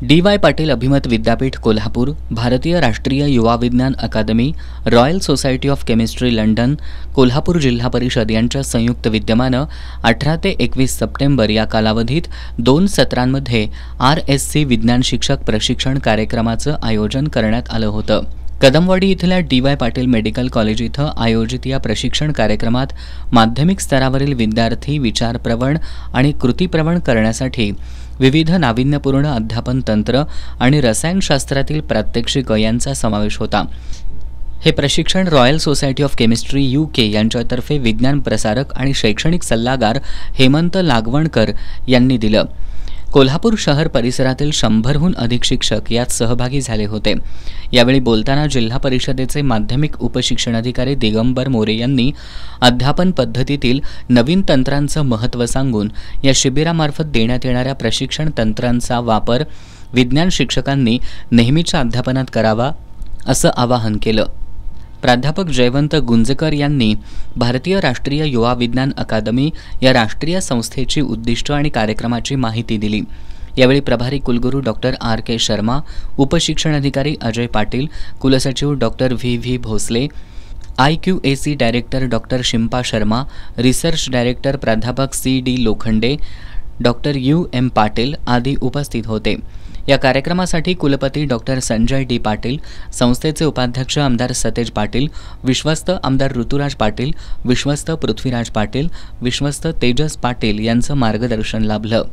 DY. Patil अभिमत विद्यापीठ कोल्हापूर, भारतीय राष्ट्रीय युवा विज्ञान अकादमी, Royal Society of Chemistry London, Kolhapur जिल्हा परिषद यांच्या संयुक्त विद्यमानं 18 ते 21 सप्टेंबर या कालावधीत 2 सत्रांमध्ये RSC विज्ञान शिक्षक प्रशिक्षण कार्यक्रमाचं आयोजन करण्यात आलं होतं. कदमवाडी इथल्या डी.वाय. पाटील मेडिकल कॉलेज इथं आयोजित या प्रशिक्षण कार्यक्रमात माध्यमिक स्तरावरील विद्यार्थी विचारप्रवण आणि कृतीप्रवण करण्यासाठी विविध नाविन्यपूर्ण अध्यापन तंत्र आणि रसायनशास्त्रातील प्रात्यक्षिक यांचा समावेश होता. हे प्रशिक्षण royal Society of chemistry UK यांच्यातर्फे विज्ञान प्रसारक आणि शैक्षणिक सल्लागार हेमंत लागवणकर यांनी दिलं. कोल्हापूर शहर परिसरातील 100हून अधिक शिक्षक यात सहभागी झाले होते. यावेळी बोलताना जिल्हा परिषदेचे माध्यमिक उपशिक्षणाधिकारी दिगंबर मोरे यांनी अध्यापन पद्धतीतील नवीन तंत्रांचं महत्त्व सांगून या शिबिरामार्फत देण्यात येणाऱ्या प्रशिक्षण तंत्रांचा वापर विज्ञान शिक्षकांनी नेहमीच्या अध्यापनात करावा असं आवाहन केलं. प्राध्यापक जयवंत गुंजेकर यांनी भारतीय राष्ट्रीय युवा विज्ञान अकादमी या राष्ट्रीय संस्थेची उद्दिष्ट आणि कार्यक्रमाची माहिती दिली. यावेळी प्रभारी कुलगुरू डॉक्टर R.K. शर्मा, उपशिक्षणाधिकारी अजय पाटील, कुलसचिव doctor V.V. Bhosale, IQAC director doctor Shimpa Sharma, research director प्राध्यापक C.D. Lokhande, doctor U.M. Patil आदी उपस्थित होते. या कार्यक्रमासाठी कुलपती डॉक्टर संजय D. पाटील, संस्थेचे उपाध्यक्ष आमदार सतेज पाटील, विश्वस्त आमदार ऋतुराज पाटील, विश्वस्त पृथ्वीराज पाटील, विश्वस्त तेजस पाटील यांचं मार्गदर्शन लाभलं.